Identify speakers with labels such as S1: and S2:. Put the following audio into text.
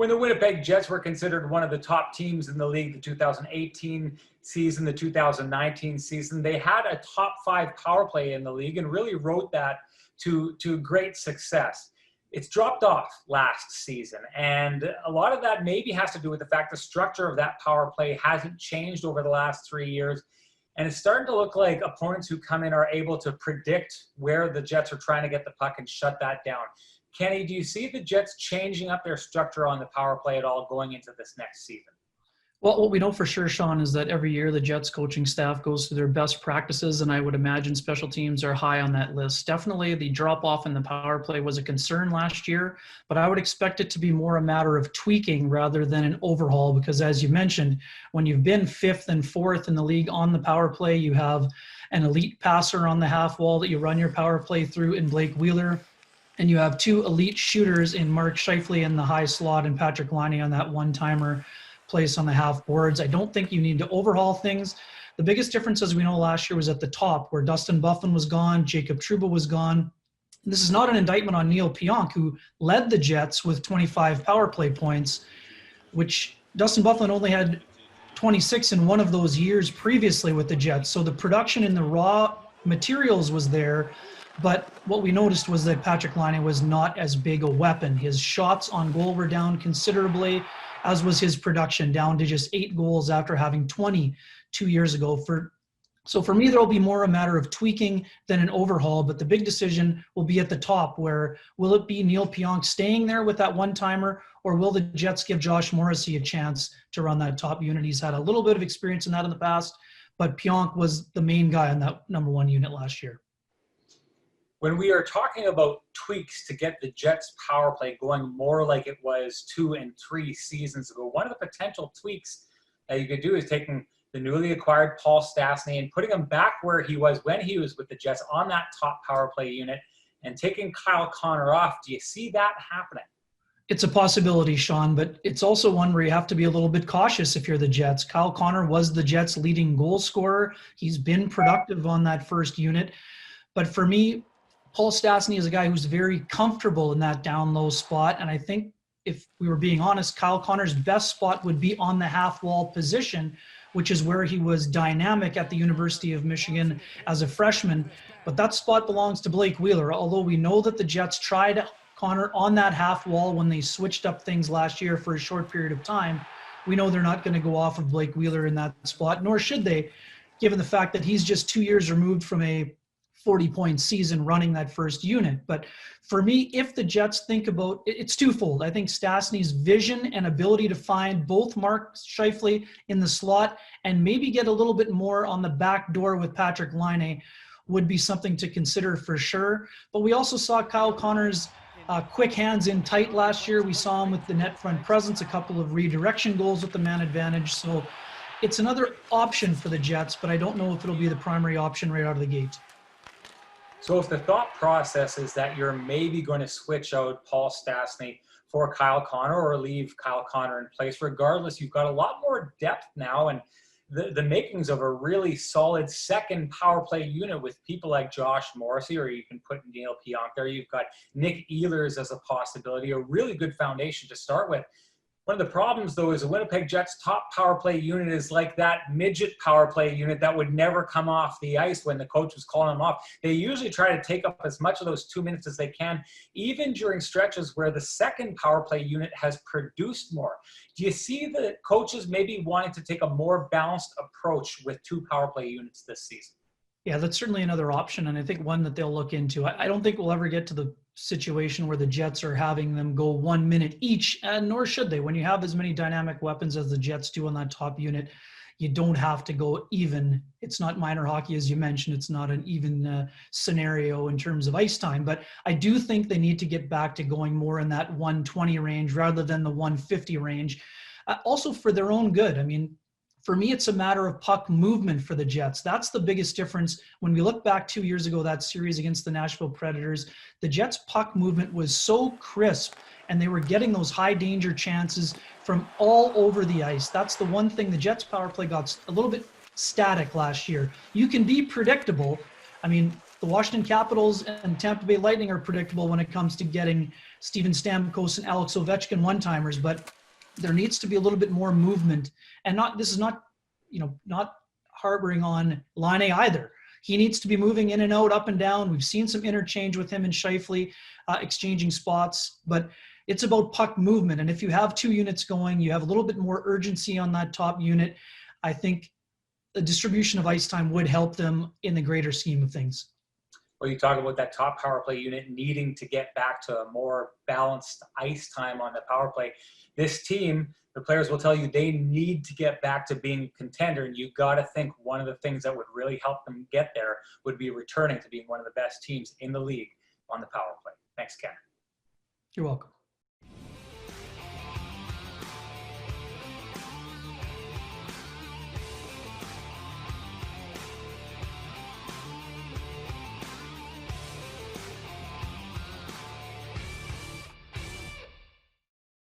S1: When the Winnipeg Jets were considered one of the top teams in the league, the 2018 season, the 2019 season, they had a top 5 power play in the league and really rode that to great success. It's dropped off last season, and a lot of that maybe has to do with the fact the structure of that power play hasn't changed over the last 3 years, and it's starting to look like opponents who come in are able to predict where the Jets are trying to get the puck and shut that down. Kenny, do you see the Jets changing up their structure on the power play at all going into this next season?
S2: Well, what we know for sure, Sean, is that every year the Jets coaching staff goes through their best practices, and I would imagine special teams are high on that list. Definitely the drop-off in the power play was a concern last year, but I would expect it to be more a matter of tweaking rather than an overhaul, because as you mentioned, when you've been 5th and 4th in the league on the power play, you have an elite passer on the half wall that you run your power play through in Blake Wheeler, and you have 2 elite shooters in Mark Scheifele in the high slot and Patrick Laine on that one-timer place on the half boards. I don't think you need to overhaul things. The biggest difference, as we know, last year was at the top, where Dustin Byfuglien was gone, Jacob Trouba was gone. This is not an indictment on Neil Pionk, who led the Jets with 25 power play points, which Dustin Byfuglien only had 26 in one of those years previously with the Jets. So the production in the raw materials was there, but what we noticed was that Patrick Laine was not as big a weapon. His shots on goal were down considerably, as was his production, down to just 8 goals after having 20 2 years ago. So for me, there'll be more a matter of tweaking than an overhaul, but the big decision will be at the top, where will it be Neil Pionk staying there with that one-timer, or will the Jets give Josh Morrissey a chance to run that top unit? He's had a little bit of experience in that in the past, but Pionk was the main guy on that number 1 unit last year.
S1: When we are talking about tweaks to get the Jets power play going more like it was 2 and 3 seasons ago, one of the potential tweaks that you could do is taking the newly acquired Paul Stastny and putting him back where he was when he was with the Jets on that top power play unit and taking Kyle Connor off. Do you see that happening?
S2: It's a possibility, Sean, but it's also one where you have to be a little bit cautious if you're the Jets. Kyle Connor was the Jets' leading goal scorer. He's been productive on that first unit. But for me, Paul Stastny is a guy who's very comfortable in that down low spot. And I think if we were being honest, Kyle Connor's best spot would be on the half wall position, which is where he was dynamic at the University of Michigan as a freshman. But that spot belongs to Blake Wheeler, although we know that the Jets tried Connor on that half wall when they switched up things last year for a short period of time. We know they're not going to go off of Blake Wheeler in that spot, nor should they, given the fact that he's just 2 years removed from a 40-point season running that first unit. But for me, if the Jets think about it's twofold. I think Stastny's vision and ability to find both Mark Scheifele in the slot and maybe get a little bit more on the back door with Patrick Laine would be something to consider for sure. But we also saw Kyle Connor's quick hands in tight last year. We saw him with the net front presence, a couple of redirection goals with the man advantage. So it's another option for the Jets, but I don't know if it'll be the primary option right out of the gate.
S1: So if the thought process is that you're maybe going to switch out Paul Stastny for Kyle Connor or leave Kyle Connor in place, regardless, you've got a lot more depth now and the makings of a really solid second power play unit with people like Josh Morrissey, or you can put Neil Pionk there. You've got Nick Ehlers as a possibility, a really good foundation to start with. One of the problems, though, is the Winnipeg Jets' top power play unit is like that midget power play unit that would never come off the ice when the coach was calling them off. They usually try to take up as much of those 2 minutes as they can, even during stretches where the second power play unit has produced more. Do you see the coaches maybe wanting to take a more balanced approach with 2 power play units this season?
S2: Yeah, that's certainly another option, and I think one that they'll look into. I don't think we'll ever get to the situation where the Jets are having them go 1 minute each, and nor should they. When you have as many dynamic weapons as the Jets do on that top unit, you don't have to go even. It's not minor hockey, as you mentioned. It's not an even scenario in terms of ice time, but I do think they need to get back to going more in that 120 range rather than the 150 range. Also for their own good. I mean, for me, it's a matter of puck movement for the Jets. That's the biggest difference. When we look back 2 years ago, that series against the Nashville Predators, the Jets' puck movement was so crisp, and they were getting those high danger chances from all over the ice. That's the one thing the Jets' power play got a little bit static last year. You can be predictable. I mean, the Washington Capitals and Tampa Bay Lightning are predictable when it comes to getting Steven Stamkos and Alex Ovechkin one-timers, but there needs to be a little bit more movement. And this is not harboring on Laine either. He needs to be moving in and out, up and down. We've seen some interchange with him and Scheifele exchanging spots, but it's about puck movement. And if you have two units going, you have a little bit more urgency on that top unit. I think the distribution of ice time would help them in the greater scheme of things.
S1: Well, you talk about that top power play unit needing to get back to a more balanced ice time on the power play. This team, the players will tell you they need to get back to being a contender, and you got to think one of the things that would really help them get there would be returning to being one of the best teams in the league on the power play. Thanks, Ken.
S2: You're welcome.